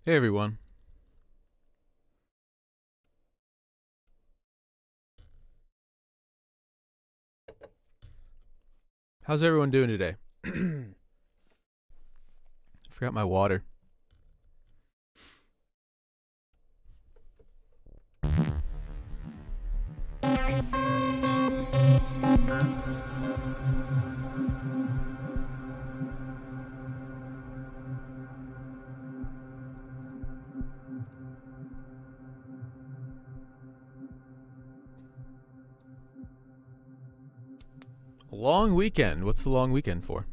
Hey everyone. How's everyone doing today? Forgot my water. Long weekend. What's the long weekend for?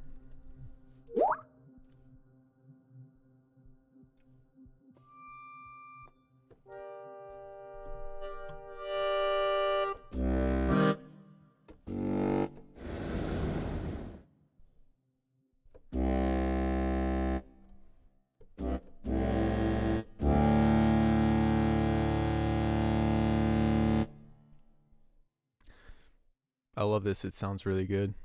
I love this. It sounds really good.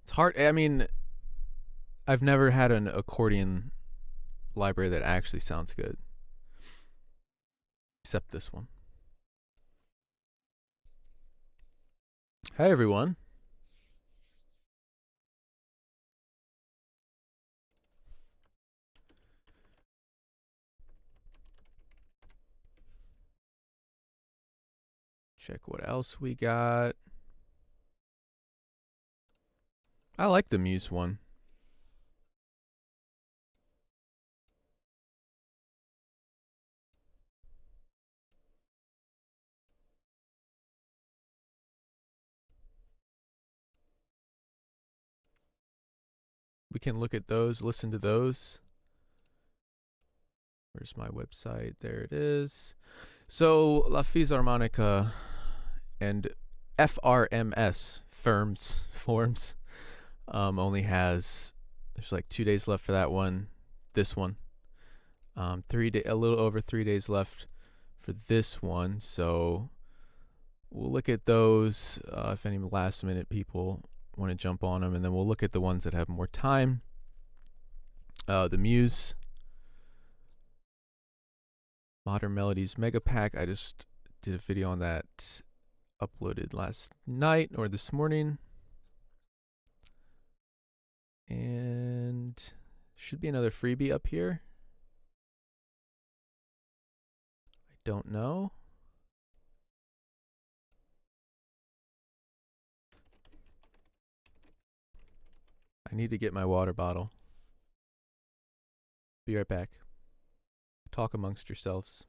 It's hard. I mean, I've never had an accordion library that actually sounds good. Except this one. Hi everyone. Check what else we got. I like the Muse one. We can look at those, listen to those. Where's my website? There it is. So La Fisarmonica and FRMS forms only has, there's like 2 days left for that one. This one, a little over 3 days left for this one. So we'll look at those if any last minute people want to jump on them, and then we'll look at the ones that have more time. The Muse Modern Melodies Mega Pack. I just did a video on that, uploaded last night or this morning. And should be another freebie up here. I don't know. I need to get my water bottle. Be right back. Talk amongst yourselves.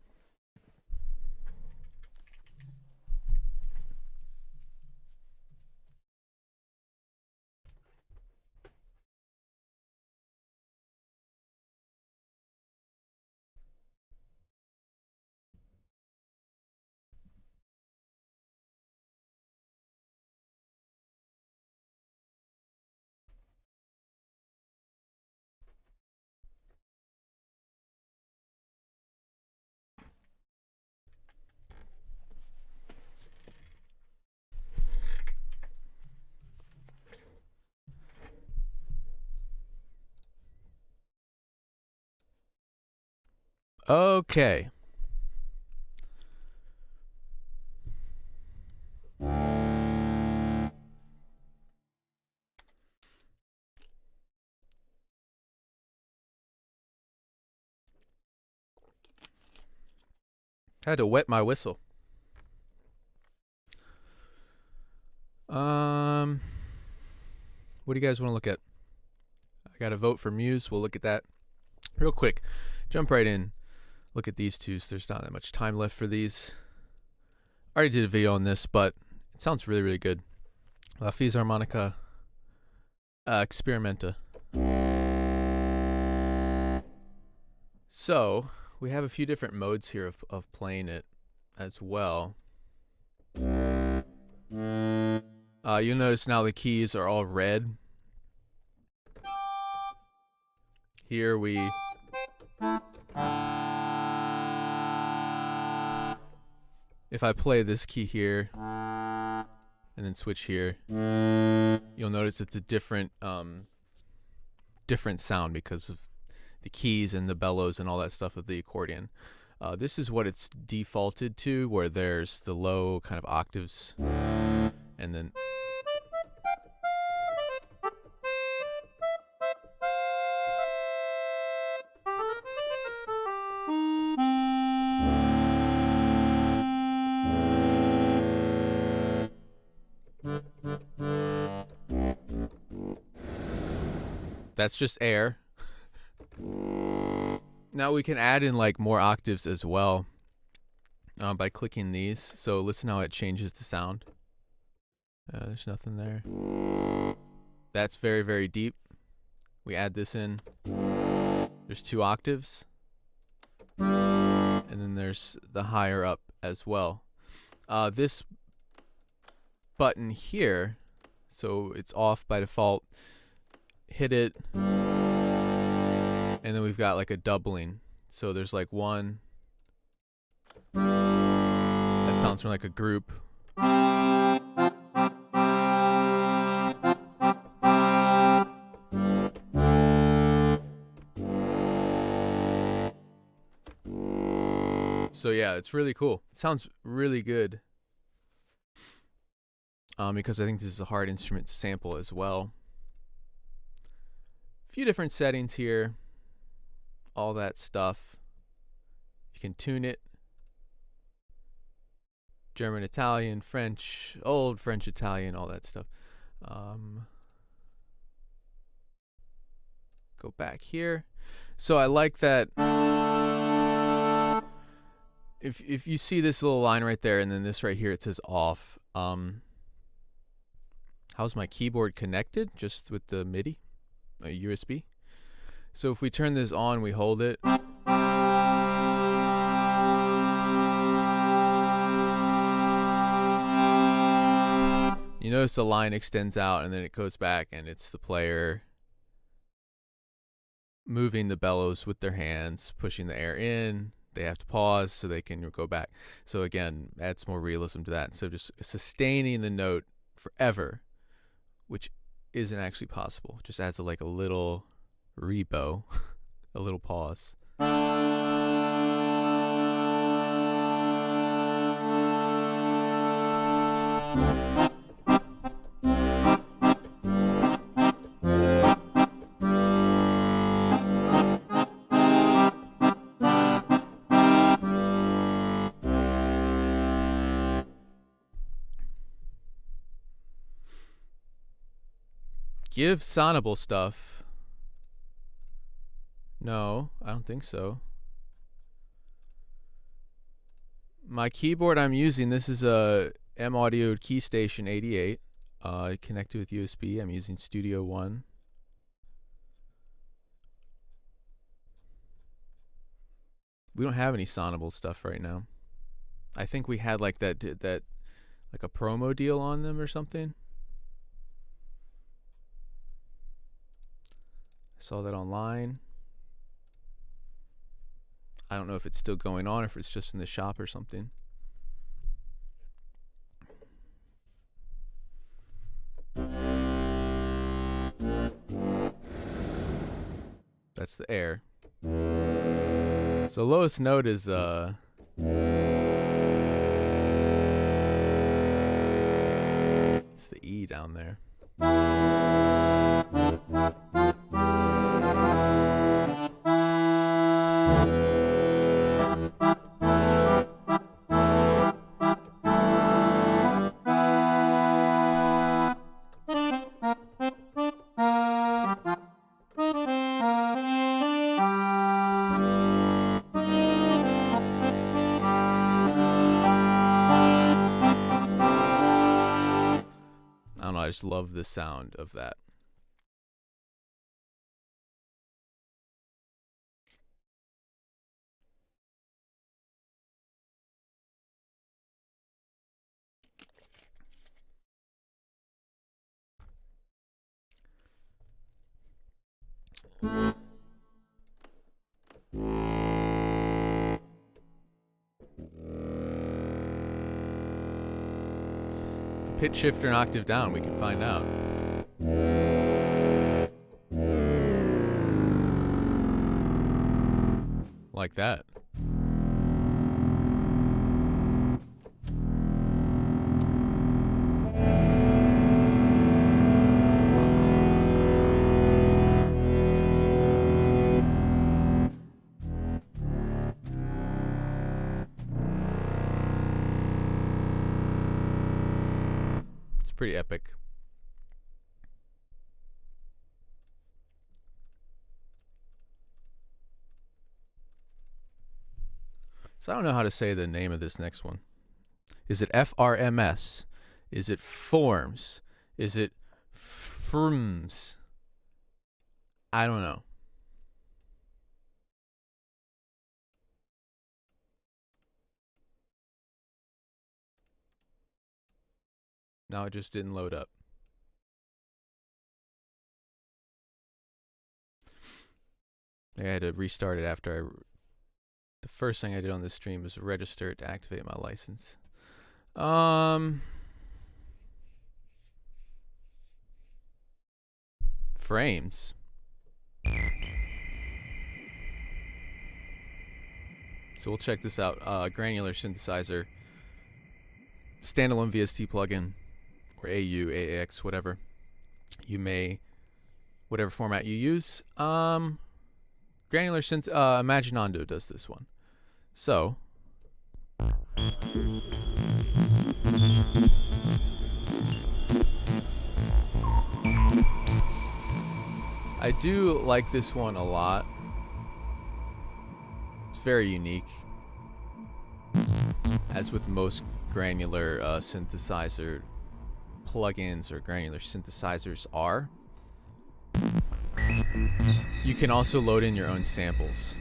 Okay. I had to wet my whistle. What do you guys want to look at? I got a vote for Muse. We'll look at that real quick. Jump right in. Look at these two. So there's not that much time left for these. I already did a video on this, but it sounds really, really good. La Fisarmonica Experimenta. So we have a few different modes here of playing it as well. You'll notice now the keys are all red. Here we if I play this key here and then switch here, you'll notice it's a different different sound because of the keys and the bellows and all that stuff of the accordion. This is what it's defaulted to, where there's the low kind of octaves, and then that's just air. Now we can add in like more octaves as well by clicking these. So listen how it changes the sound. There's nothing there. That's very, very deep. We add this in. There's 2 octaves. And then there's the higher up as well. This button here, so it's off by default. Hit it. And then we've got like a doubling. So there's like 1. That sounds from like a group. So yeah, it's really cool. It sounds really good. Because I think this is a hard instrument to sample as well. A few different settings here. All that stuff. You can tune it. German, Italian, French, old French, Italian, all that stuff. Go back here. So I like that. If you see this little line right there, and then this right here, it says off. How's my keyboard connected? Just with the MIDI, USB. So if we turn this on, we hold it. You notice the line extends out and then it goes back, and it's the player moving the bellows with their hands, pushing the air in. They have to pause so they can go back. So again, adds more realism to that. So just sustaining the note forever, which isn't actually possible. Just adds like a little rebow, a little pause. Give sonable stuff. No, I don't think so. My keyboard I'm using, this is a M-Audio Keystation 88. Connected with USB. I'm using Studio One. We don't have any sonable stuff right now. I think we had like that like a promo deal on them or something. I saw that online. I don't know if it's still going on or if it's just in the shop or something. That's the air. So lowest note is it's the E down there. I just love the sound of that. Pitch shifter an octave down, we can find out. like that. It's pretty epic. So I don't know how to say the name of this next one. Is it FRMS? Is it Forms? Is it Frms? I don't know. Now it just didn't load up. I had to restart it after the first thing I did on this stream was register it to activate my license. Frames. So we'll check this out. Granular Synthesizer, standalone VST plugin, or AU, AAX, whatever you may, whatever format you use. Granular Synth, Imaginando does this one. So I do like this one a lot. It's very unique, as with most granular synthesizer plugins or granular synthesizers are. You can also load in your own samples.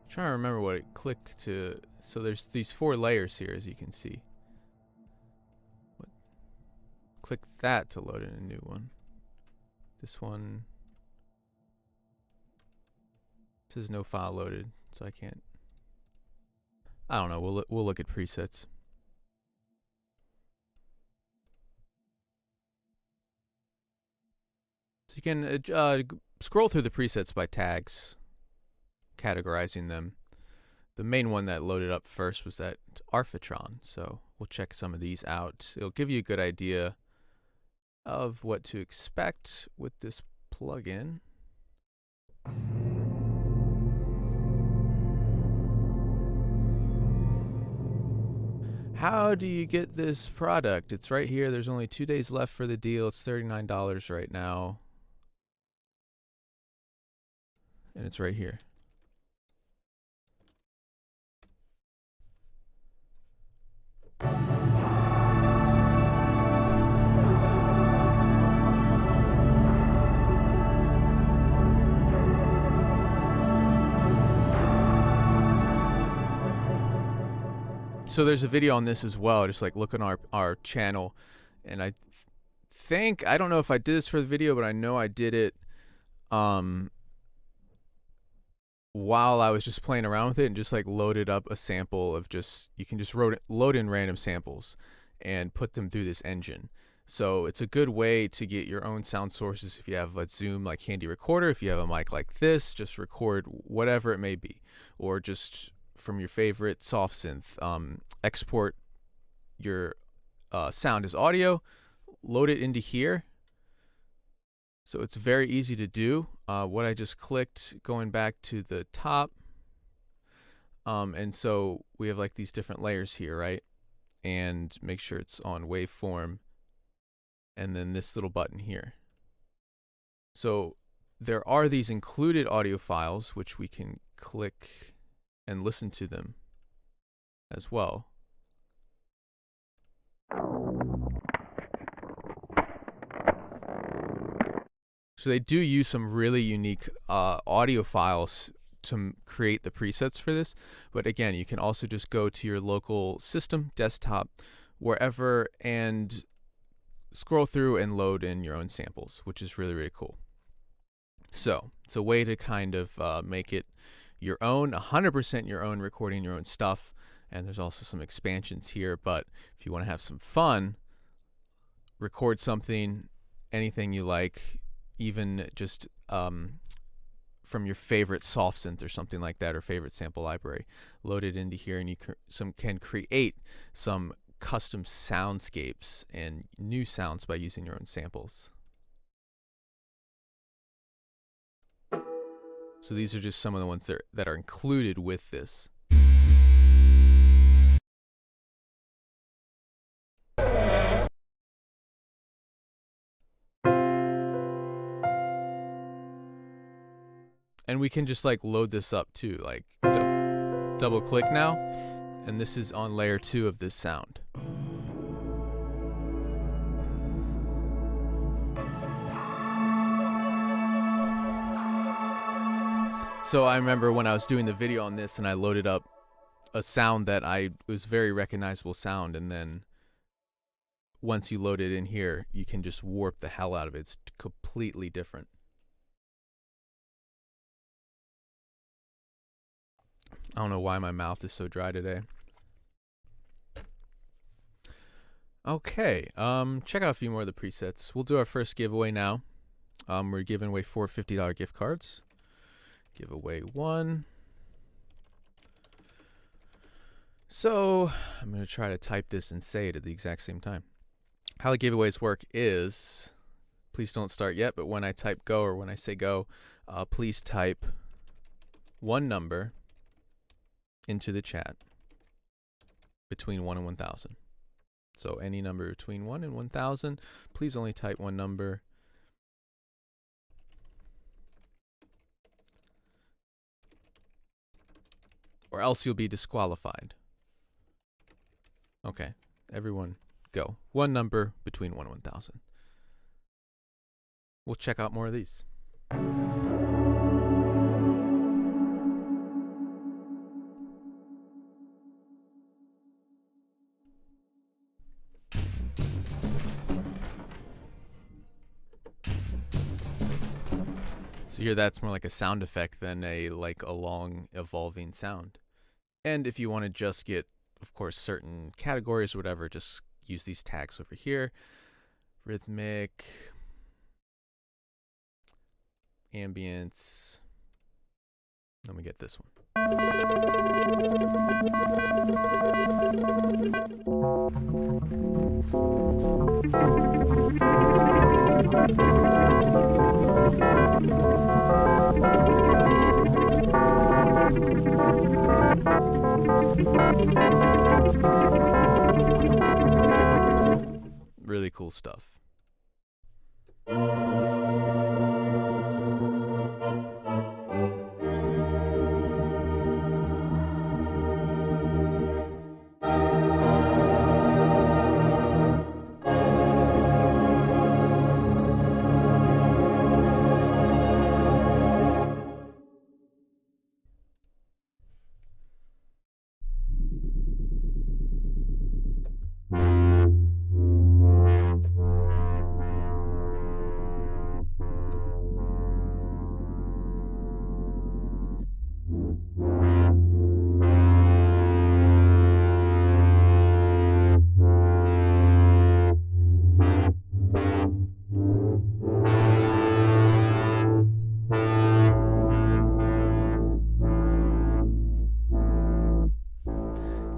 Trying to remember what it clicked to. So there's these 4 layers here, as you can see. Click that to load in a new one. This one says no file loaded, so I can't. I don't know. We'll look at presets. So you can scroll through the presets by tags, categorizing them. The main one that loaded up first was that Arphatron, so we'll check some of these out. It'll give you a good idea of what to expect with this plugin. How do you get this product? It's right here. There's only 2 days left for the deal. It's $39 right now. And it's right here. So there's a video on this as well. Just like look on our channel, and I think, I don't know if I did this for the video, but I know I did it while I was just playing around with it, and just like loaded up a sample of just, you can just load in random samples and put them through this engine. So it's a good way to get your own sound sources. If you have a Zoom like handy recorder, if you have a mic like this, just record whatever it may be, or just from your favorite soft synth, export your sound as audio, load it into here. So it's very easy to do. What I just clicked, going back to the top, and so we have like these different layers here, right? And make sure it's on waveform, and then this little button here. So there are these included audio files which we can click and listen to them as well. So they do use some really unique audio files to create the presets for this. But again, you can also just go to your local system, desktop, wherever, and scroll through and load in your own samples, which is really, really cool. So it's a way to kind of make it your own, 100% your own, recording your own stuff. And there's also some expansions here, but if you want to have some fun, record something, anything you like, even just from your favorite soft synth or something like that, or favorite sample library, load it into here, and you can create some custom soundscapes and new sounds by using your own samples. So these are just some of the ones that are included with this. And we can just like load this up too, like double click now, and this is on layer 2 of this sound. So I remember when I was doing the video on this and I loaded up a sound that was very recognizable sound, and then once you load it in here, you can just warp the hell out of it. It's completely different. I don't know why my mouth is so dry today. Okay, check out a few more of the presets. We'll do our first giveaway now. We're giving away 4 $50 gift cards. Giveaway 1. So I'm going to try to type this and say it at the exact same time. How the giveaways work is, please don't start yet, but when I type go, or when I say go, please type one number into the chat between 1 and 1,000. So any number between 1 and 1,000, please only type one number. Or else you'll be disqualified. Okay, everyone go. One number between 1 and 1,000. We'll check out more of these. So here that's more like a sound effect than a long evolving sound. And if you want to just get, of course, certain categories or whatever, just use these tags over here. Rhythmic, ambience. Let me get this one. Really cool stuff.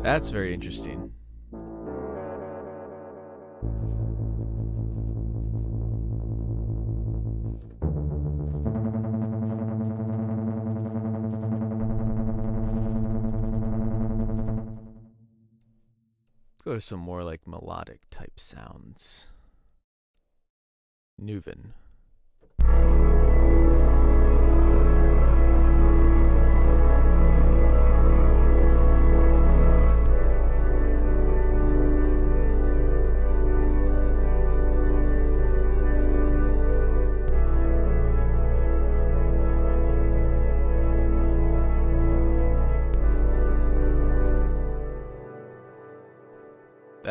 That's very interesting. Go to some more like melodic type sounds. Nuven.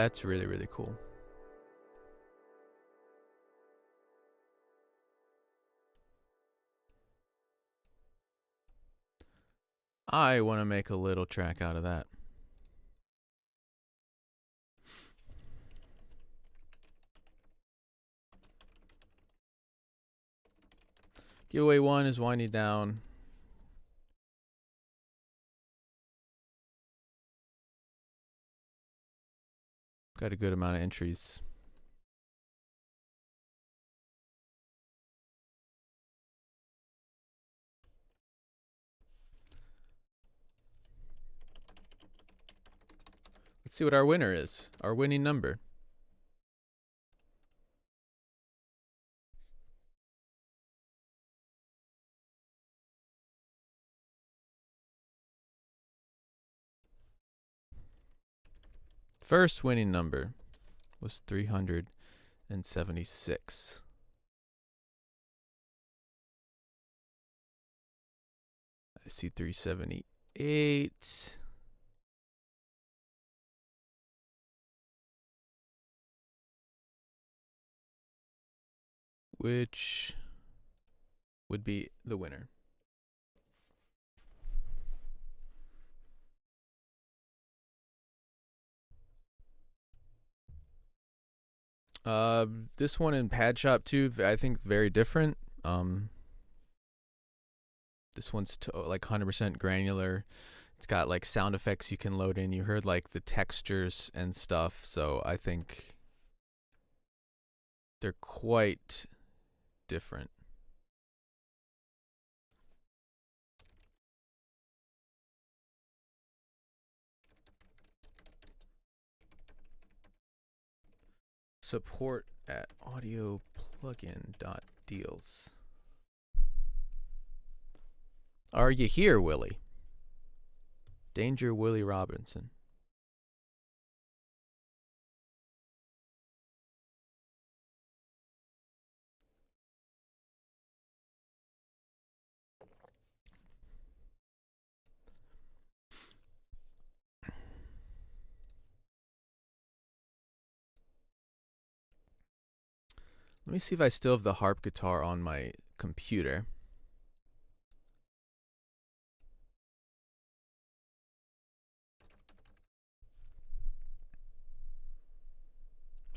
That's really, really cool. I want to make a little track out of that. Giveaway 1 is winding down. Got a good amount of entries. Let's see what our winner is. Our winning number. First winning number was 376. I see 378. Which would be the winner. This one in Pad Shop 2, I think very different. This one's like 100% granular. It's got like sound effects you can load in. You heard like the textures and stuff, so I think they're quite different. Support at audioplugin.deals. Are you here, Willie? Danger Willie Robinson. Let me see if I still have the harp guitar on my computer.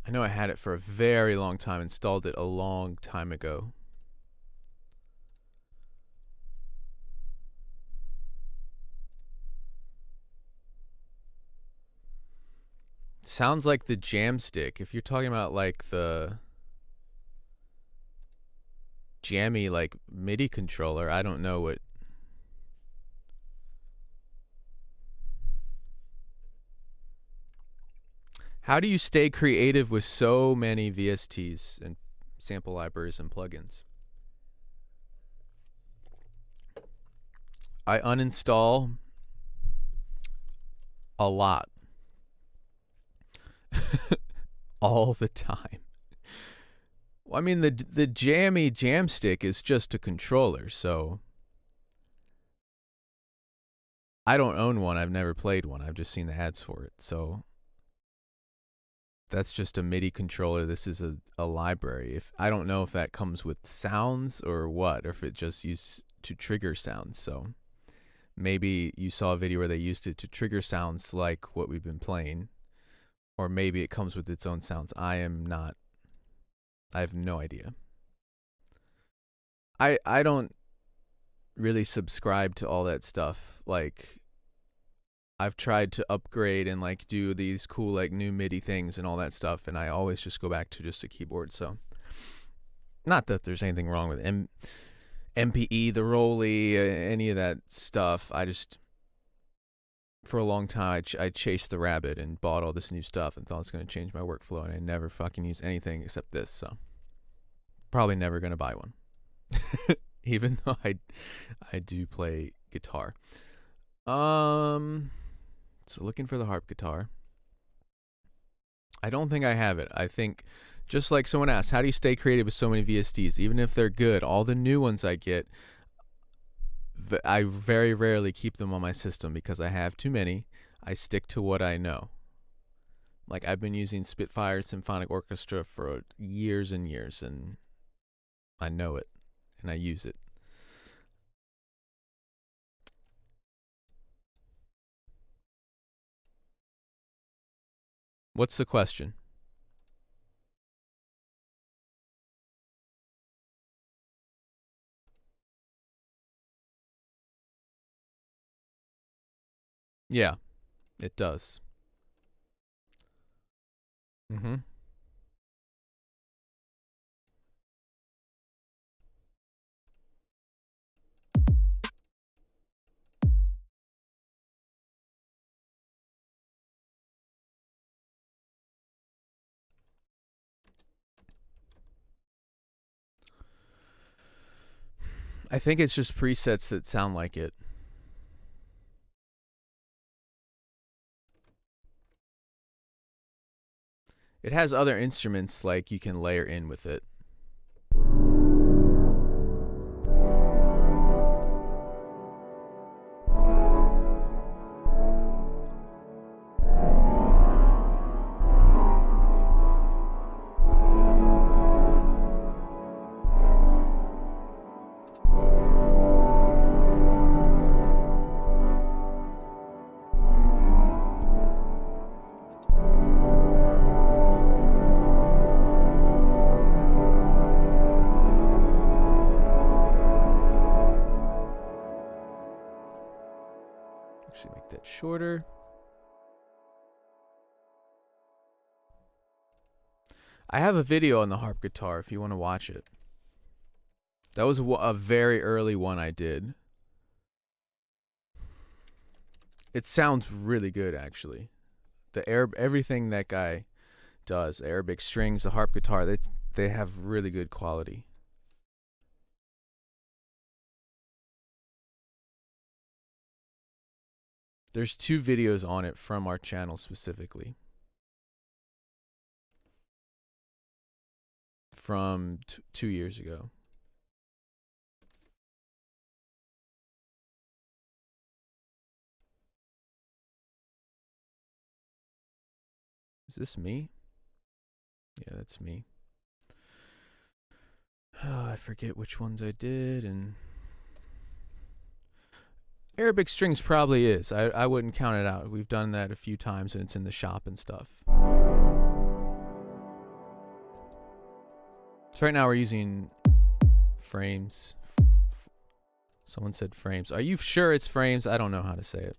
I know I had it for a very long time, installed it a long time ago. Sounds like the Jamstick. If you're talking about like the jammy like MIDI controller, I don't know what. How do you stay creative with so many VSTs and sample libraries and plugins? I uninstall a lot. All the time. Well, I mean, the jammy Jamstick is just a controller, so I don't own one. I've never played one. I've just seen the ads for it. So that's just a MIDI controller. This is a library. If I don't know if that comes with sounds or what, or if it just used to trigger sounds. So maybe you saw a video where they used it to trigger sounds like what we've been playing, or maybe it comes with its own sounds. I have no idea. I don't really subscribe to all that stuff. Like, I've tried to upgrade and like do these cool like new MIDI things and all that stuff, and I always just go back to just a keyboard. So not that there's anything wrong with MPE, the Rolly, any of that stuff. I just, for a long time, I chased the rabbit and bought all this new stuff and thought it was going to change my workflow, and I never fucking used anything except this. So probably never going to buy one. Even though I do play guitar. So looking for the harp guitar. I don't think I have it. I think, just like someone asked, how do you stay creative with so many VSTs? Even if they're good, all the new ones I get, I very rarely keep them on my system because I have too many. I stick to what I know. Like, I've been using Spitfire Symphonic Orchestra for years and years, and I know it, and I use it. What's the question? Yeah, it does. Mm-hmm. I think it's just presets that sound like it. It has other instruments like you can layer in with it. Actually make that shorter. I have a video on the harp guitar if you want to watch it. That was a very early one I did. It sounds really good, actually. Everything that guy does, the Arabic strings, the harp guitar, they have really good quality. There's 2 videos on it from our channel specifically. From 2 years ago. Is this me? Yeah, that's me. Oh, I forget which ones I did, and Arabic strings probably is. I wouldn't count it out. We've done that a few times, and it's in the shop and stuff. So right now we're using frames. Someone said frames. Are you sure it's frames? I don't know how to say it.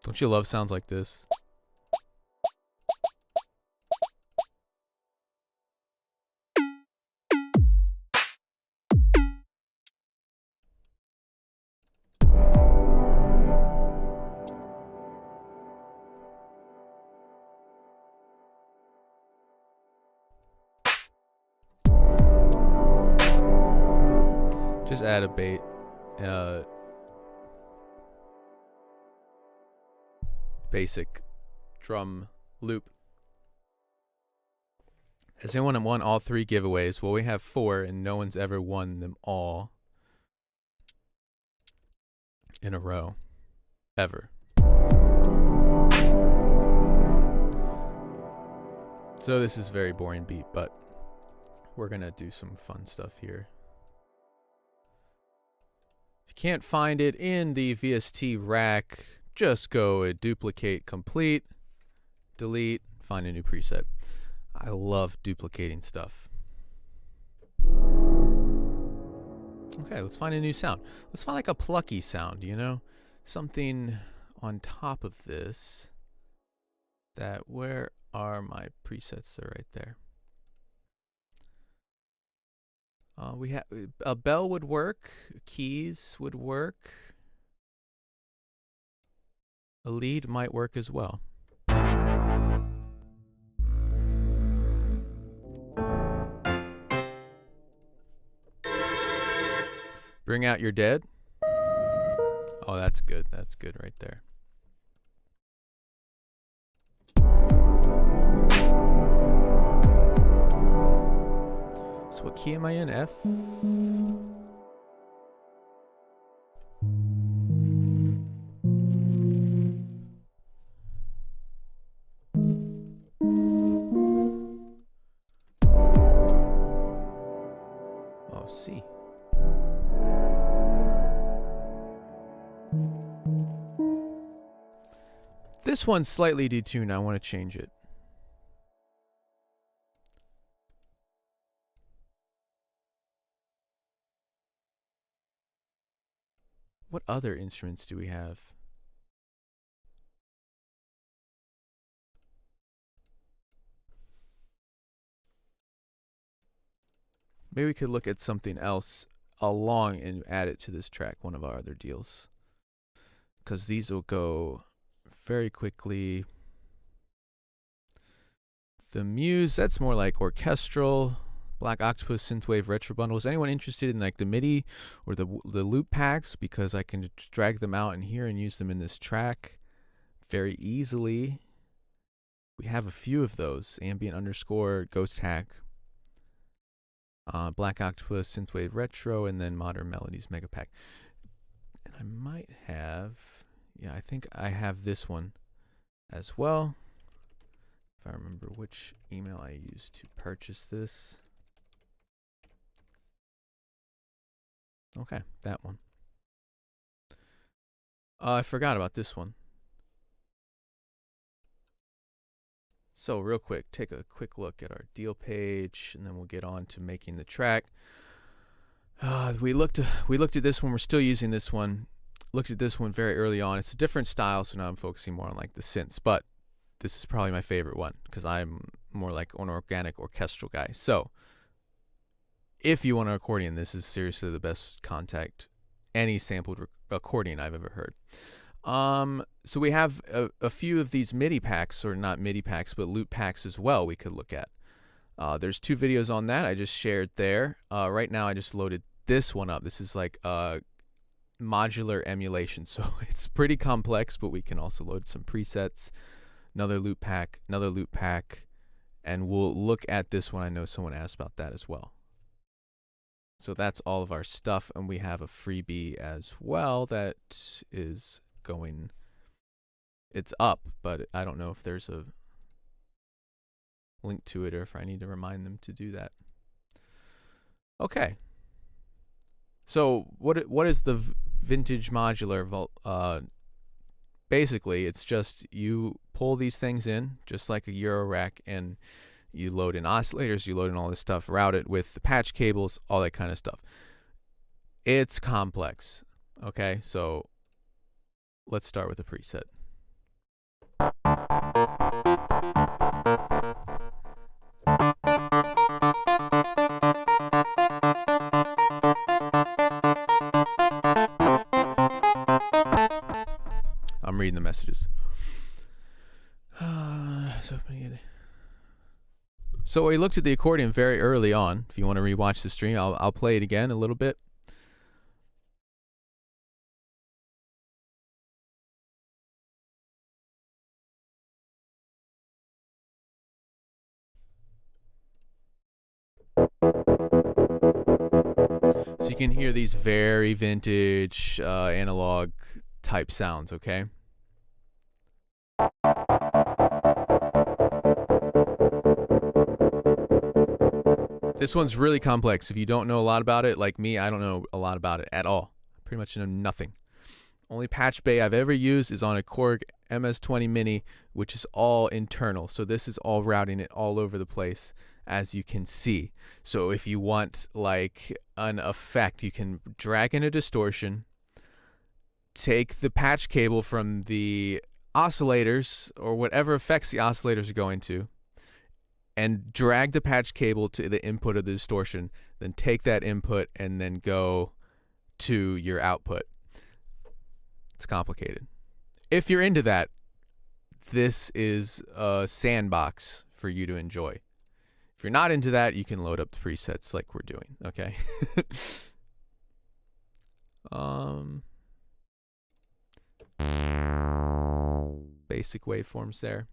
Don't you love sounds like this? Just add a basic drum loop. Has anyone won all 3 giveaways? Well, we have 4, and no one's ever won them all in a row. Ever. So this is a very boring beat, but we're going to do some fun stuff here. If you can't find it in the VST rack, just go and duplicate complete, delete, find a new preset. I love duplicating stuff. Okay, let's find a new sound. Let's find like a plucky sound, you know? Something on top of this. Where are my presets? They're right there. We have a bell would work, keys would work. A lead might work as well. Bring out your dead. Oh, that's good. That's good right there. So what key am I in? F? Oh, C. This one's slightly detuned. I want to change it. What other instruments do we have? Maybe we could look at something else along and add it to this track, one of our other deals. Because these will go very quickly. The Muse, that's more like orchestral. Black Octopus Synthwave Retro Bundles. Anyone interested in like the MIDI or the loop packs? Because I can drag them out in here and use them in this track very easily. We have a few of those. Ambient underscore, Ghost Hack, Black Octopus Synthwave Retro, and then Modern Melodies Mega Pack. And I might have, yeah, I think I have this one as well. If I remember which email I used to purchase this. Okay, that one. I forgot about this one. So real quick, take a quick look at our deal page, and then we'll get on to making the track. We looked at this one. We're still using this one. Looked at this one very early on. It's a different style, so now I'm focusing more on like the synths. But this is probably my favorite one because I'm more like an organic orchestral guy. So if you want an accordion, this is seriously the best contact any sampled accordion I've ever heard. So we have a few of these MIDI packs, or not MIDI packs, but loop packs as well we could look at. There's 2 videos on that I just shared there. Right now I just loaded this one up. This is like modular emulation, so it's pretty complex, but we can also load some presets, another loop pack, and we'll look at this one. I know someone asked about that as well. So that's all of our stuff, and we have a freebie as well that is going, it's up, but I don't know if there's a link to it or if I need to remind them to do that. Okay. So what is the vintage modular? Basically, it's just you pull these things in, just like a Euro rack, and you load in oscillators, you load in all this stuff, route it with the patch cables, all that kind of stuff. It's complex. Okay, so let's start with a preset. I'm reading the messages. So we looked at the accordion very early on. If you want to rewatch the stream, I'll play it again a little bit. So you can hear these very vintage analog type sounds, okay? This one's really complex. If you don't know a lot about it, like me, I don't know a lot about it at all. I pretty much know nothing. Only patch bay I've ever used is on a Korg MS-20 Mini, which is all internal. So this is all routing it all over the place, as you can see. So if you want like an effect, you can drag in a distortion, take the patch cable from the oscillators or whatever effects the oscillators are going to, and drag the patch cable to the input of the distortion, then take that input and then go to your output. It's complicated. If you're into that, this is a sandbox for you to enjoy. If you're not into that, you can load up the presets like we're doing, okay? Basic waveforms there.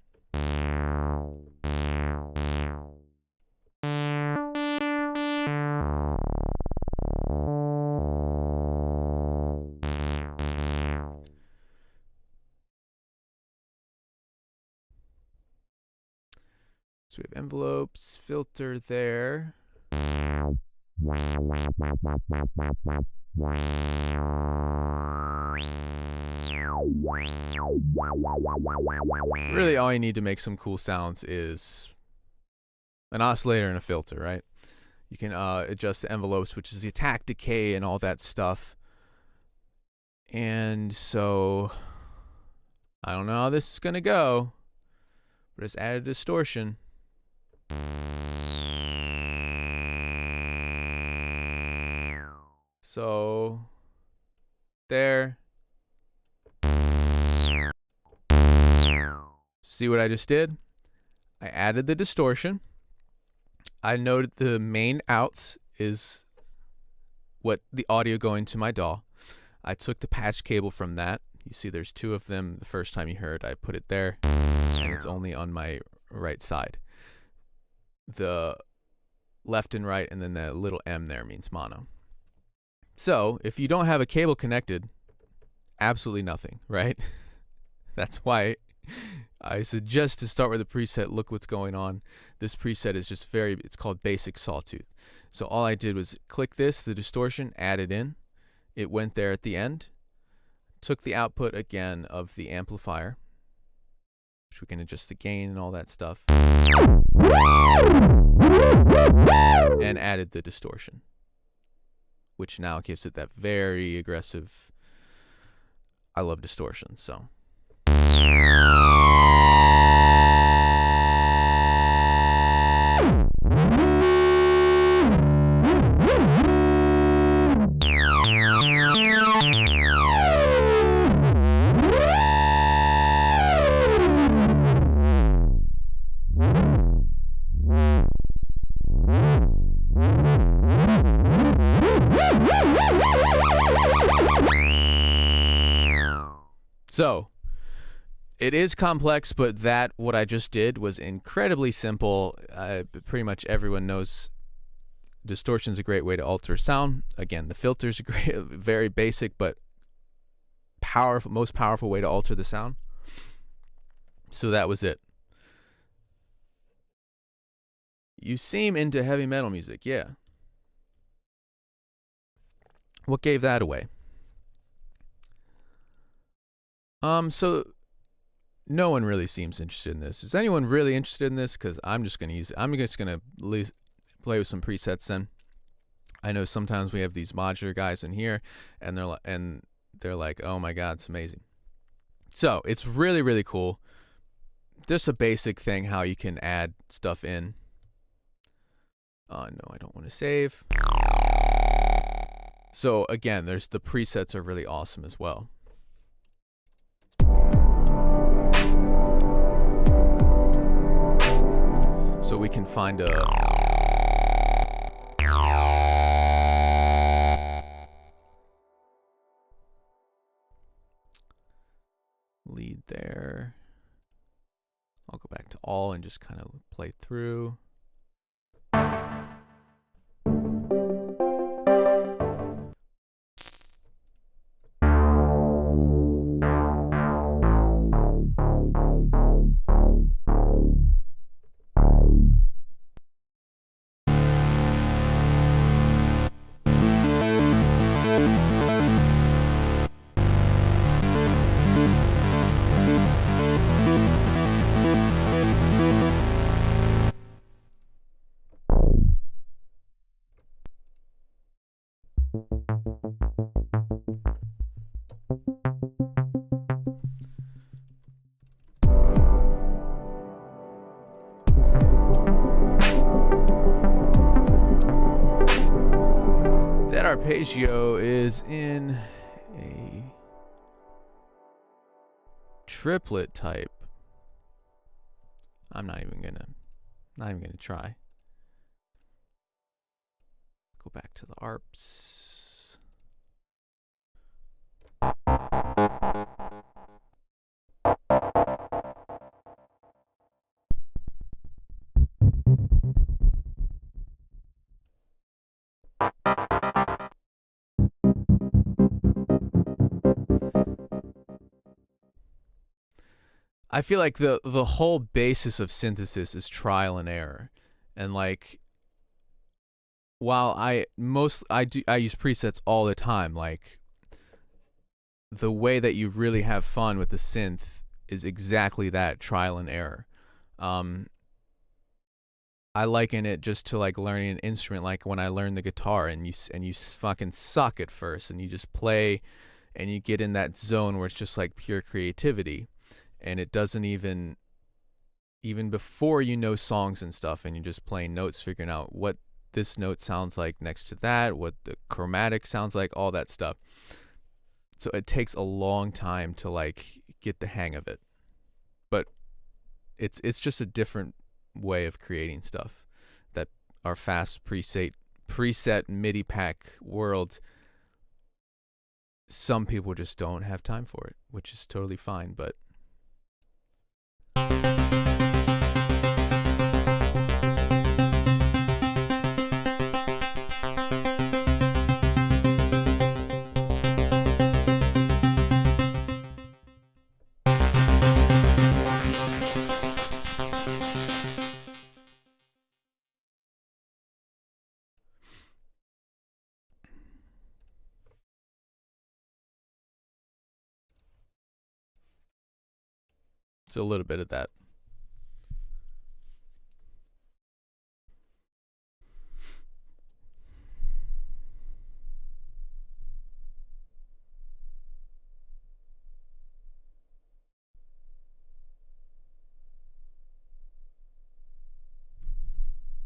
envelopes, filter there. Really, all you need to make some cool sounds is an oscillator and a filter, right? You can adjust the envelopes, which is the attack, decay, and all that stuff. And so, I don't know how this is going to go, but it's added distortion. So, there. See what I just did? I added the distortion. I noted the main outs is what the audio going to my DAW. I took the patch cable from that. You see there's two of them. The first time you heard, I put it there, and it's only on my right side. The left and right, and then the little M there means mono. So if you don't have a cable connected, absolutely nothing, right? That's why I suggest to start with a preset. Look what's going on. This preset is just it's called Basic Sawtooth. So all I did was click this, the distortion, add it in. It went there at the end. Took the output again of the amplifier, which we can adjust the gain and all that stuff, and added the distortion, which now gives it that very aggressive, I love distortion, so. So, it is complex, but what I just did was incredibly simple. Pretty much everyone knows distortion is a great way to alter sound. Again, the filter is a great, very basic but powerful, most powerful way to alter the sound. So that was it. You seem into heavy metal music, yeah. What gave that away? So no one really seems interested in this. Is anyone really interested in this? Because I'm just going to use it. I'm just going to play with some presets then. I know sometimes we have these modular guys in here, and they're like, oh my God, it's amazing. So it's really, really cool. Just a basic thing how you can add stuff in. No, I don't want to save. So again, the presets are really awesome as well. So we can find a lead there. I'll go back to all and just kind of play through. Arpeggio is in a triplet type. I'm not even gonna try. Go back to the ARPs. I feel like the whole basis of synthesis is trial and error, and like while I use presets all the time, like the way that you really have fun with the synth is exactly that, trial and error. I liken it just to like learning an instrument, like when I learned the guitar and you fucking suck at first and you just play and you get in that zone where it's just like pure creativity, and it doesn't even before you know songs and stuff, and you're just playing notes, figuring out what this note sounds like next to that, what the chromatic sounds like, all that stuff. So it takes a long time to like get the hang of it, but it's just a different way of creating stuff. That our fast preset MIDI pack world, some people just don't have time for it, which is totally fine, but it's a little bit of that.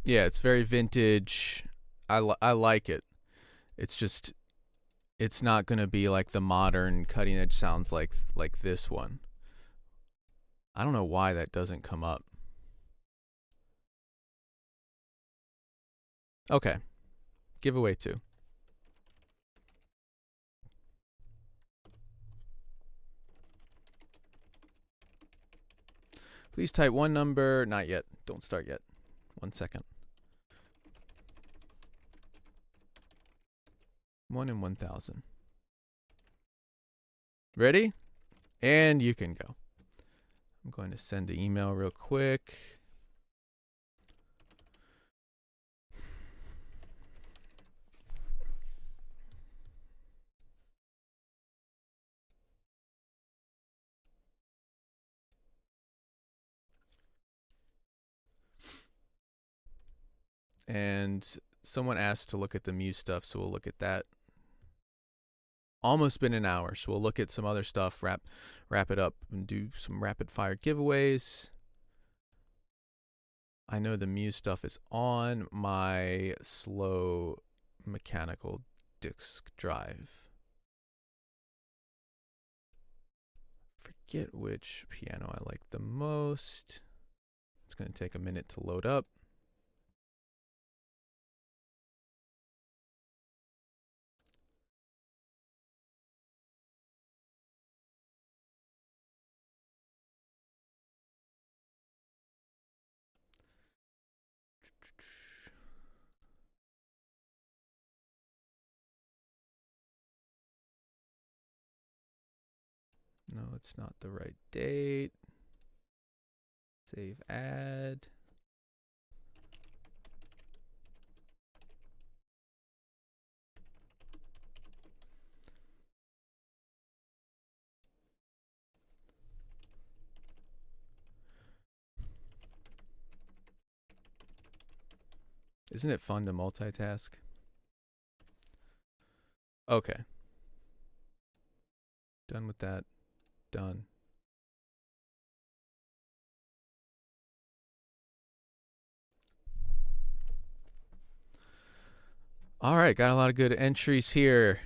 Yeah, it's very vintage. I like it. It's just, it's not going to be like the modern cutting edge sounds like this one. I don't know why that doesn't come up. Okay. Giveaway 2. Please type one number. Not yet. Don't start yet. 1 second. 1 in 1,000. Ready? And you can go. I'm going to send an email real quick. And someone asked to look at the Muse stuff, so we'll look at that. Almost been an hour, so we'll look at some other stuff, wrap it up, and do some rapid fire giveaways. I know the Muse stuff is on my slow mechanical disk drive. Forget which piano I like the most. It's going to take a minute to load up. No, it's not the right date. Save ad. Isn't it fun to multitask? Okay. Done with that. Done. All right, got a lot of good entries here.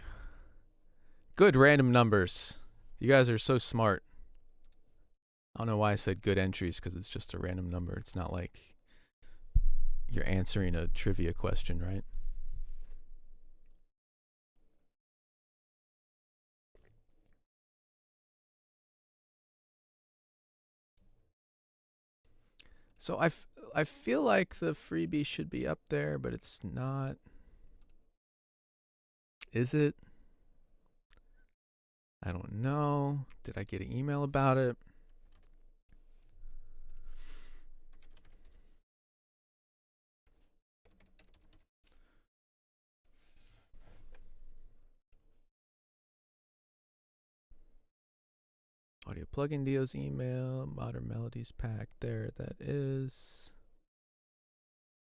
Good random numbers. You guys are so smart. I don't know why I said good entries, because it's just a random number. It's not like you're answering a trivia question, right? So I feel like the freebie should be up there, but it's not. Is it? I don't know. Did I get an email about it? Audio plugin deals email, modern melodies pack. There that is.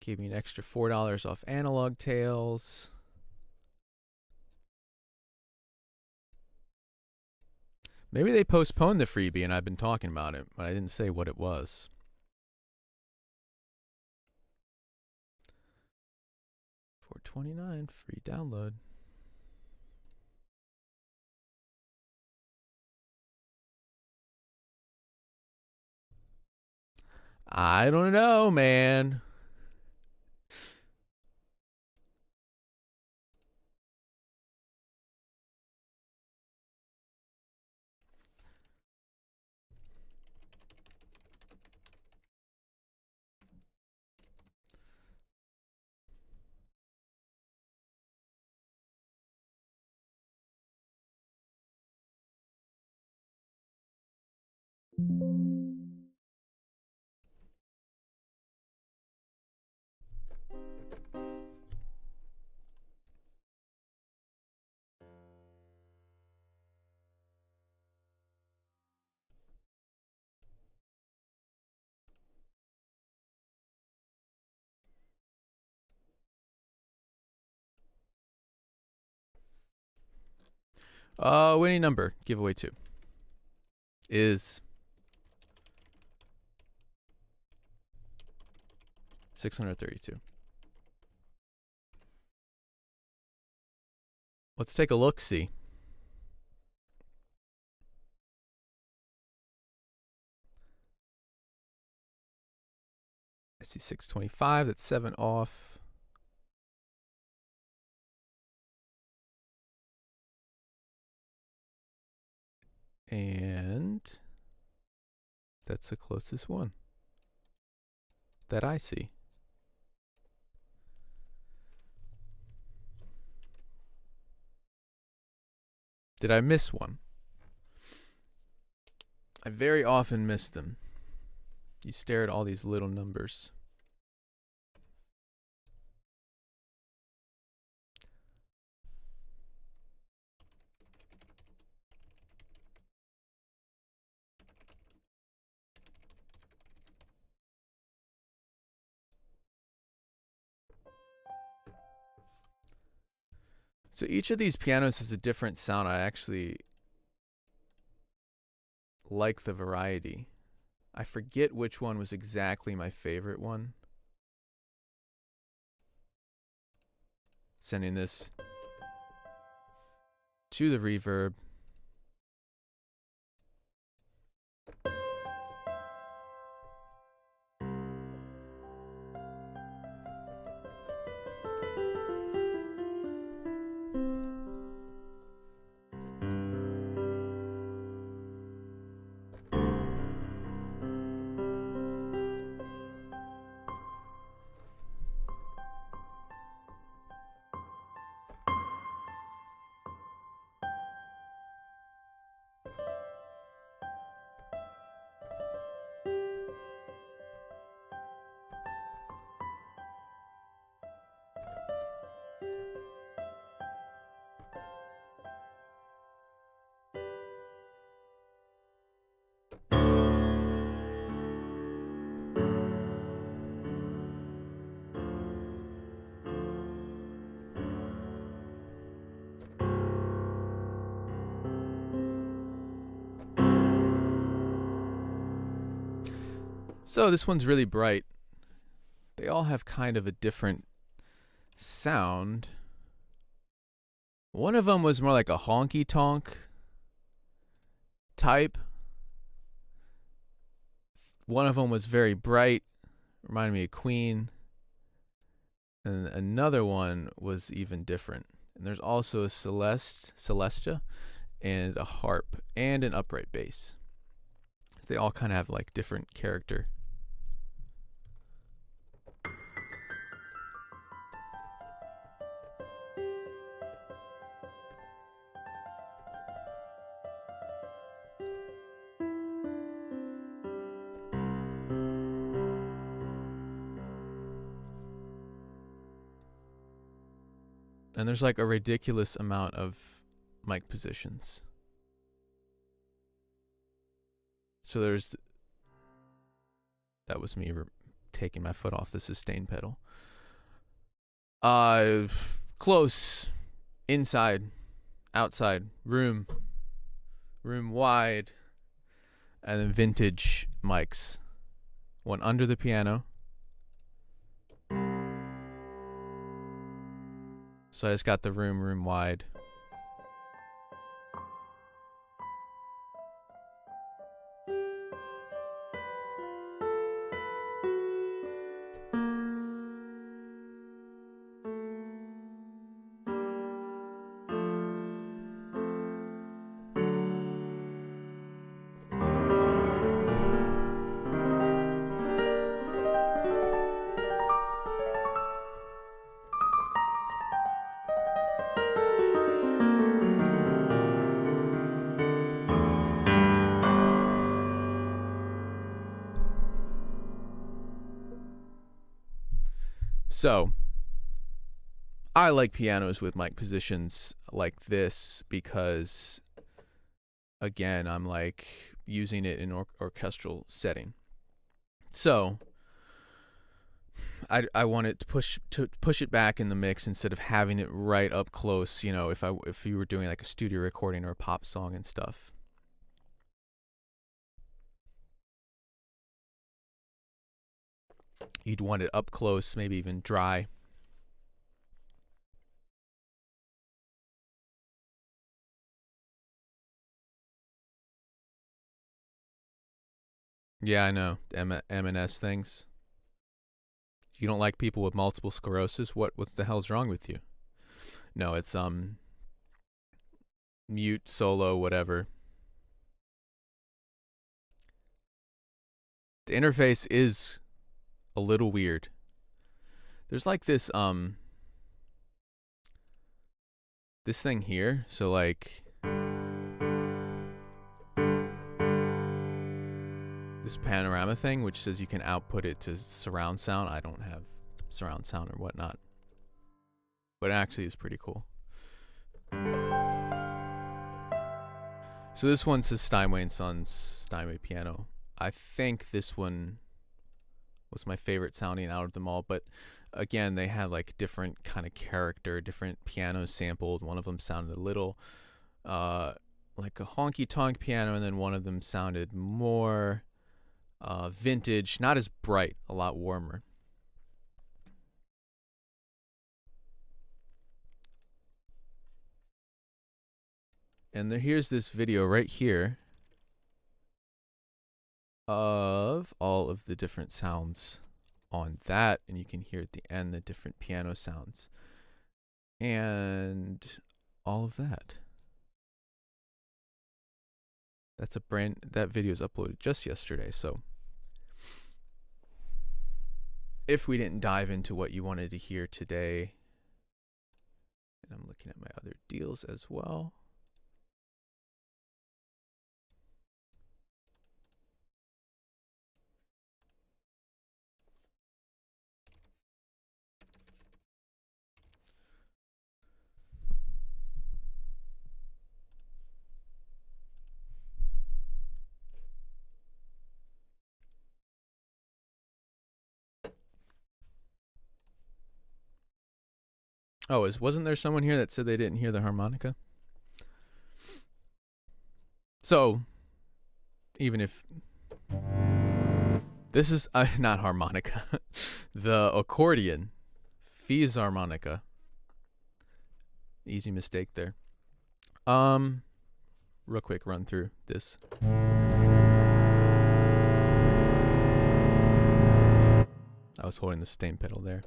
Gave me an extra $4 off Analog Tales. Maybe they postponed the freebie and I've been talking about it, but I didn't say what it was. $4.29 free download. I don't know, man. Winning number, giveaway 2, is 632. Let's take a look-see. I see 625, that's 7 off. And that's the closest one that I see. Did I miss one? I very often miss them. You stare at all these little numbers. So each of these pianos has a different sound. I actually like the variety. I forget which one was exactly my favorite one. Sending this to the reverb. So this one's really bright. They all have kind of a different sound. One of them was more like a honky-tonk type. One of them was very bright, reminded me of Queen. And another one was even different. And there's also a Celestia, and a harp, and an upright bass. They all kind of have like different character. And there's like a ridiculous amount of mic positions. So that was me taking my foot off the sustain pedal. Close, inside, outside, room wide, and then vintage mics. One under the piano. So I just got the room wide. So, I like pianos with mic positions like this because, again, I'm like using it in orchestral setting. So, I wanted to push it back in the mix instead of having it right up close. You know, if you were doing like a studio recording or a pop song and stuff. You'd want it up close, maybe even dry. Yeah, I know. M&S things. You don't like people with multiple sclerosis? What the hell's wrong with you? No, it's mute, solo, whatever. The interface is a little weird. There's like this thing here, so like this panorama thing which says you can output it to surround sound. I don't have surround sound or whatnot, but it actually is pretty cool. So this one says Steinway & Sons Steinway piano. I think this one was my favorite sounding out of them all, but again, they had like different kind of character, different pianos sampled. One of them sounded a little like a honky-tonk piano, and then one of them sounded more vintage, not as bright, a lot warmer. And here's this video right here of all of the different sounds on that, and you can hear at the end the different piano sounds and all of that. That video is uploaded just yesterday, so if we didn't dive into what you wanted to hear today, and I'm looking at my other deals as well. Oh, wasn't there someone here that said they didn't hear the harmonica? So, even if this is not harmonica, the accordion, Vsts harmonica. Easy mistake there. Real quick run through this. I was holding the sustain pedal there.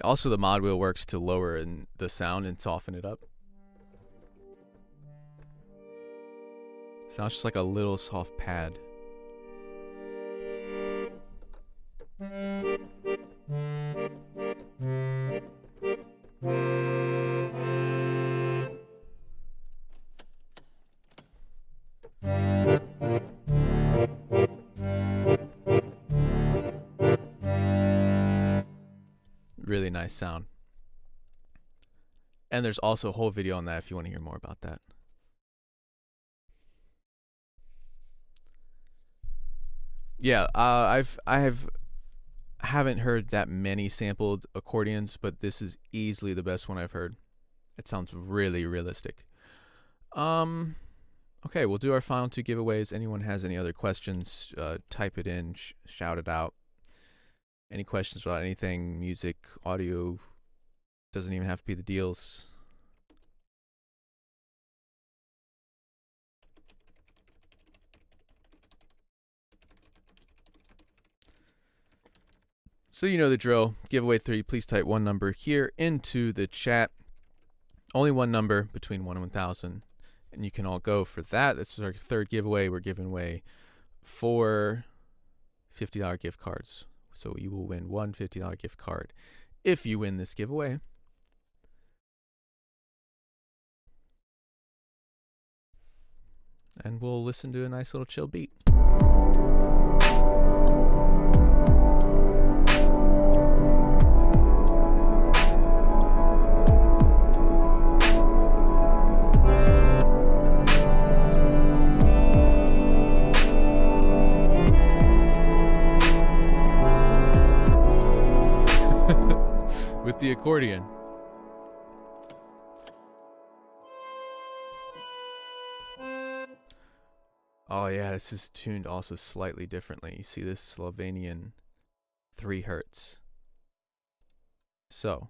Also, the mod wheel works to lower the sound and soften it up. So now it's just like a little soft pad. Really nice sound. And there's also a whole video on that if you want to hear more about that. Yeah, I haven't heard that many sampled accordions, but this is easily the best one I've heard. It sounds really realistic. Okay, we'll do our final 2 giveaways. Anyone has any other questions, type it in, shout it out. Any questions about anything, music, audio, doesn't even have to be the deals. So you know the drill. Giveaway 3, please type 1 number here into the chat. Only 1 number between 1 and 1,000. And you can all go for that. This is our 3rd giveaway. We're giving away 4 $50 gift cards. So you will win 1 $50 gift card if you win this giveaway. And we'll listen to a nice little chill beat. With the accordion. Oh yeah, this is tuned also slightly differently. You see this Slovenian 3 Hertz. So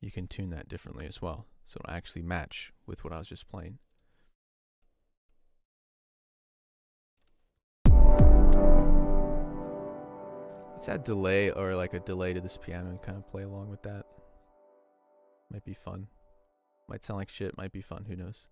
you can tune that differently as well. So it'll actually match with what I was just playing. Let's add delay or like a delay to this piano and kind of play along with that. Might be fun. Might sound like shit, might be fun, who knows.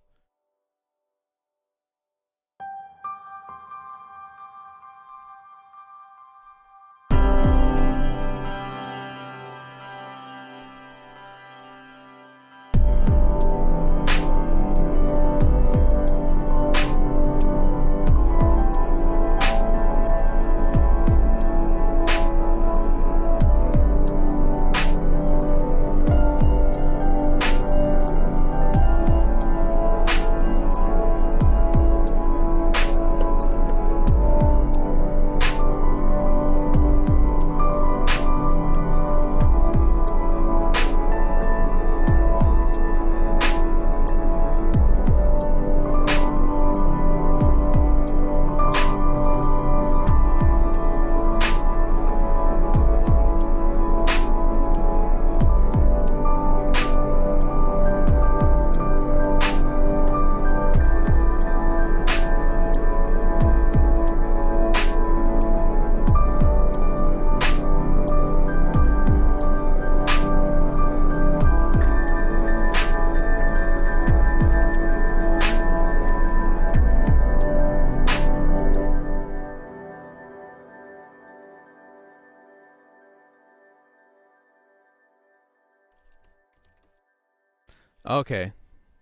Okay,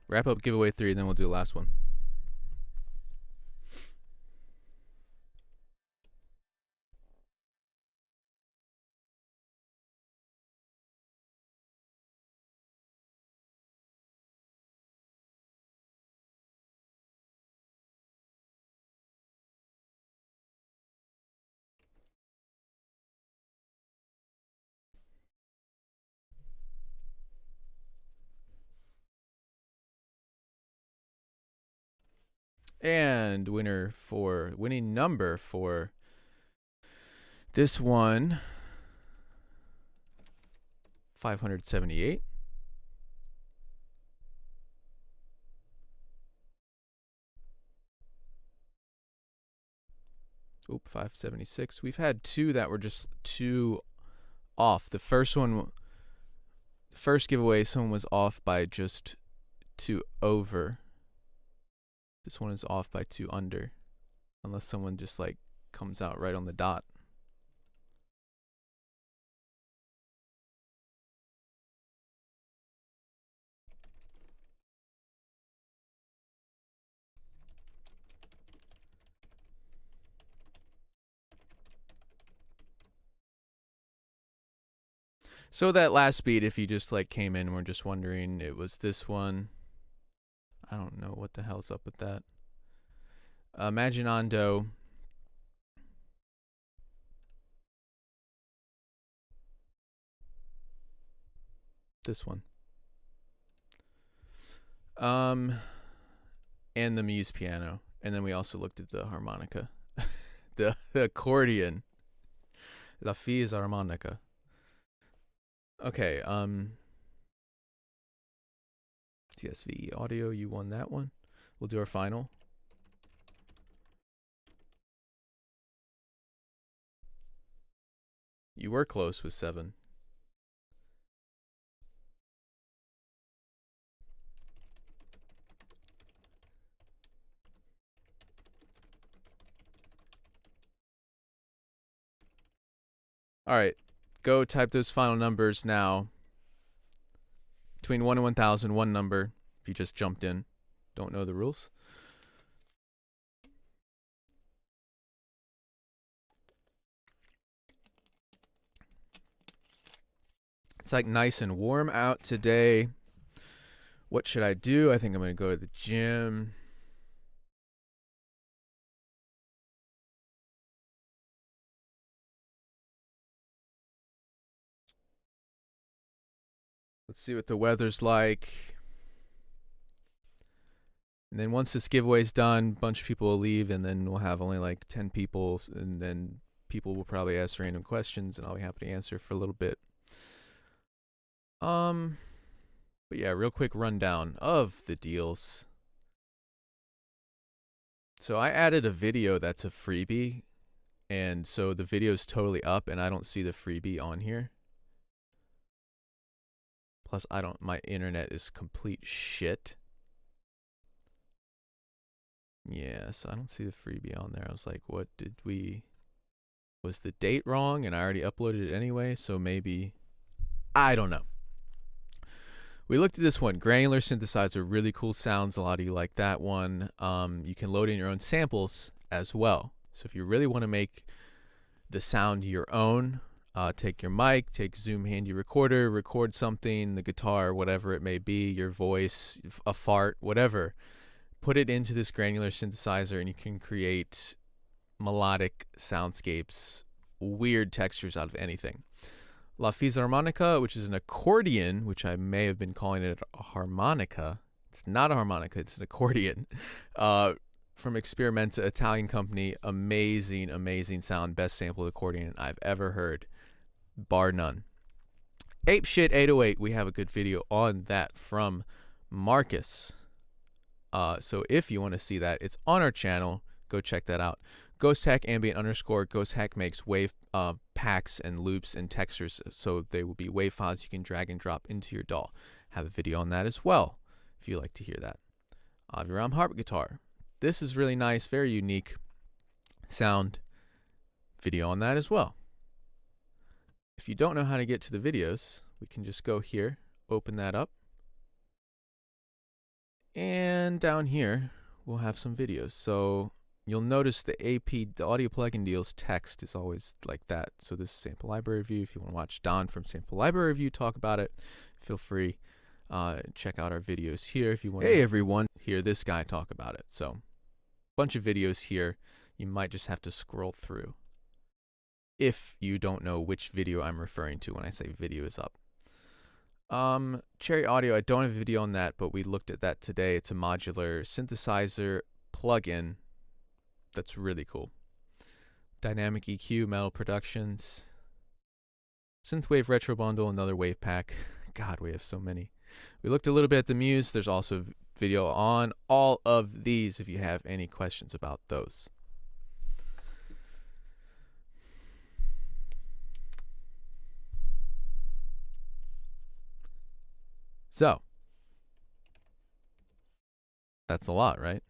wrap up giveaway 3, and then we'll do the last one. And winning number for this one, 578. Oop, 576. We've had 2 that were just 2 off. The first one first giveaway, someone was off by just 2 over. This one is off by 2 under. Unless someone just like comes out right on the dot. So that last beat, if you just like came in and were just wondering, it was this one. I don't know what the hell's up with that. Imaginando. This one. And the Muse piano. And then we also looked at the harmonica. the accordion. La Fils harmonica. Okay, TSV audio, you won that one. We'll do our final. You were close with 7. All right, go type those final numbers now. Between 1 and 1,000, one number. If you just jumped in, don't know the rules. It's like nice and warm out today. What should I do? I think I'm going to go to the gym. Let's see what the weather's like. And then once this giveaway's done, a bunch of people will leave, and then we'll have only like 10 people, and then people will probably ask random questions, and I'll be happy to answer for a little bit. But yeah, real quick rundown of the deals. So I added a video that's a freebie, and so the video's totally up, and I don't see the freebie on here. Plus, my internet is complete shit. Yeah, so I don't see the freebie on there. I was like, what did we... Was the date wrong? And I already uploaded it anyway, so maybe... I don't know. We looked at this one, Granular Synthesizer, really cool sounds. A lot of you like that one. You can load in your own samples as well. So if you really want to make the sound your own, take your mic, take Zoom Handy Recorder, record something, the guitar, whatever it may be, your voice, a fart, whatever. Put it into this Granular Synthesizer and you can create melodic soundscapes, weird textures out of anything. La Fils harmonica, which is an accordion, which I may have been calling it a harmonica. It's not a harmonica, it's an accordion. From Experimenta, Italian company. Amazing, amazing sound. Best sampled accordion I've ever heard, bar none. Ape Shit 808, we have a good video on that from Marcus. So if you want to see that, it's on our channel. Go check that out. Ghost Hack Ambient _ Ghost Hack makes wave packs and loops and textures, so they will be wave files you can drag and drop into your DAW. Have a video on that as well, if you like to hear that. Aviram harp guitar. This is really nice, very unique sound. Video on that as well. If you don't know how to get to the videos, we can just go here, open that up, and down here we'll have some videos. So you'll notice the audio plugin deals text is always like that. So this is Sample Library Review. If you want to watch Don from Sample Library Review talk about it, feel free. Check out our videos here if you want. Hey everyone, hear this guy talk about it. So bunch of videos here. You might just have to scroll through if you don't know which video I'm referring to when I say video is up. Cherry Audio, I don't have a video on that, but we looked at that today. It's a modular synthesizer plugin that's really cool. Dynamic EQ, Metal Productions, Synthwave Retro Bundle, another wave pack. God, we have so many. We looked a little bit at the Muse. There's also video on all of these if you have any questions about those. So, that's a lot, right?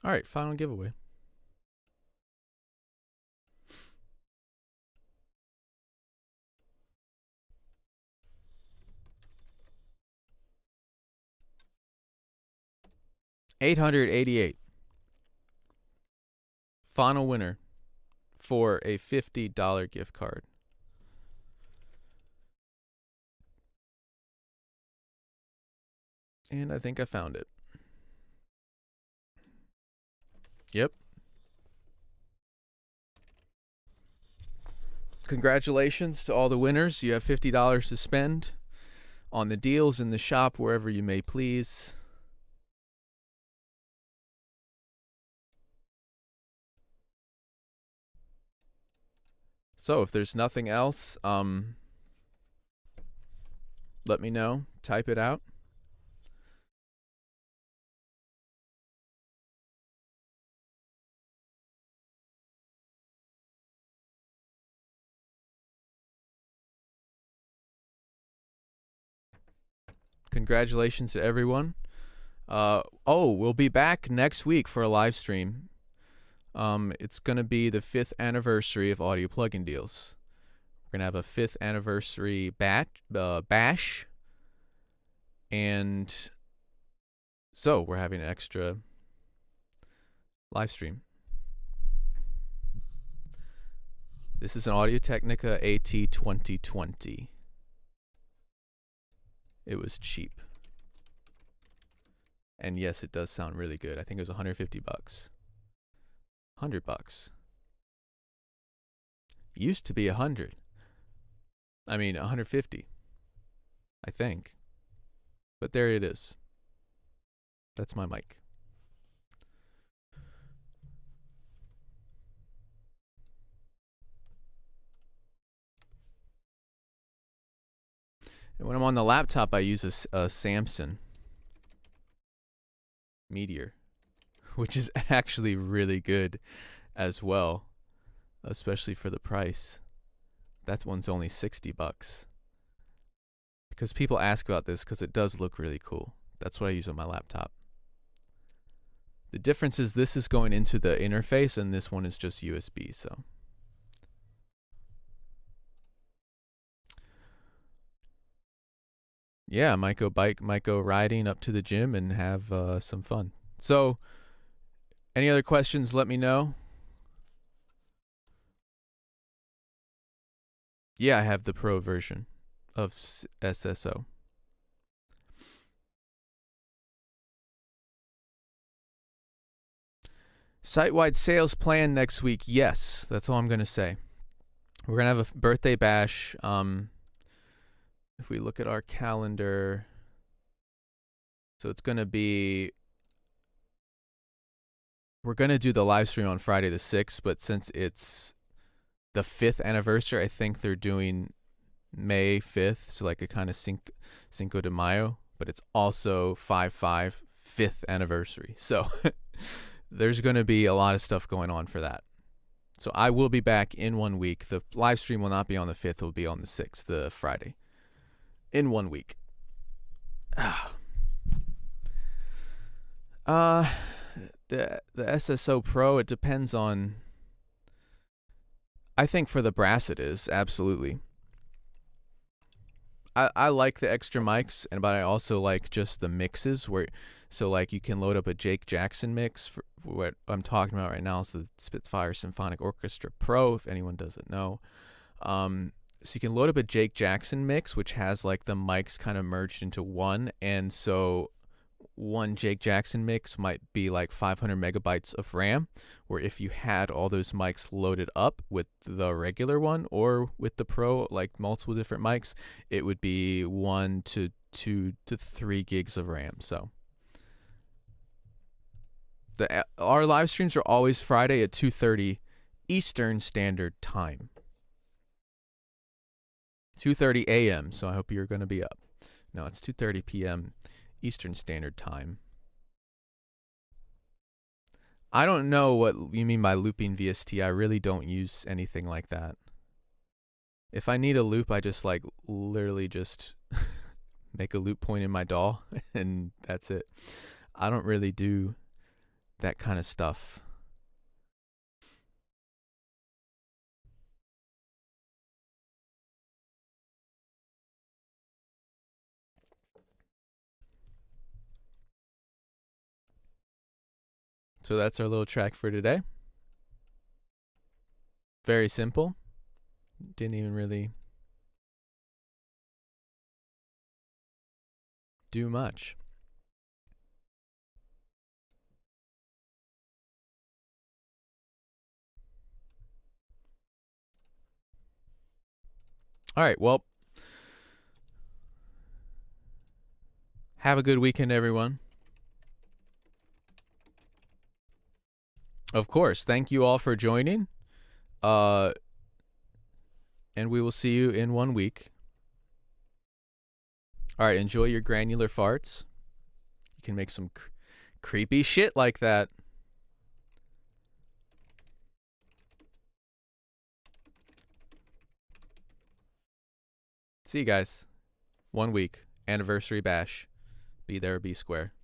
All right, final giveaway. $888. Final winner for a $50 gift card. And I think I found it. Yep. Congratulations to all the winners. You have $50 to spend on the deals in the shop wherever you may please. So if there's nothing else, let me know. Type it out. Congratulations to everyone. We'll be back next week for a live stream. It's going to be the 5th anniversary of Audio Plugin Deals. We're going to have a 5th anniversary bash. And so we're having an extra live stream. This is an Audio-Technica AT 2020. It was cheap. And yes, it does sound really good. I think it was $150. $100. Used to be 100. I mean, 150. I think. But there it is. That's my mic. And when I'm on the laptop, I use a Samson Meteor, which is actually really good as well, especially for the price. That one's only $60. Because people ask about this because it does look really cool. That's what I use on my laptop. The difference is this is going into the interface and this one is just USB, so. Yeah, might go riding up to the gym and have some fun. So, any other questions, let me know. Yeah, I have the Pro version of SSO. Site-wide sales plan next week. Yes, that's all I'm going to say. We're going to have a birthday bash. If we look at our calendar, so it's going to be, we're going to do the live stream on Friday the 6th, but since it's the 5th anniversary, I think they're doing May 5th, so like a kind of Cinco de Mayo, but it's also 5/5, 5th anniversary. So there's going to be a lot of stuff going on for that. So I will be back in 1 week. The live stream will not be on the 5th, it will be on the 6th, the Friday. In 1 week. The SSO Pro, it depends on, I think for the brass it is, absolutely. I like the extra mics, but I also like just the mixes where, so like you can load up a Jake Jackson mix. For what I'm talking about right now is the Spitfire Symphonic Orchestra Pro, if anyone doesn't know. So you can load up a Jake Jackson mix, which has like the mics kind of merged into one. And so one Jake Jackson mix might be like 500 megabytes of RAM, where if you had all those mics loaded up with the regular one or with the Pro, like multiple different mics, it would be 1 to 2 to 3 gigs of RAM. So our live streams are always Friday at 2:30 Eastern Standard Time. 2:30 a.m. So I hope you're going to be up. No, it's 2:30 p.m. Eastern Standard Time. I don't know what you mean by looping VST. I really don't use anything like that. If I need a loop, I just like literally just make a loop point in my DAW and that's it. I don't really do that kind of stuff. So that's our little track for today. Very simple. Didn't even really do much. All right, well, have a good weekend, everyone. Of course, thank you all for joining. And we will see you in 1 week. All right, enjoy your granular farts. You can make some creepy shit like that. See you guys. 1 week. Anniversary bash. Be there, be square.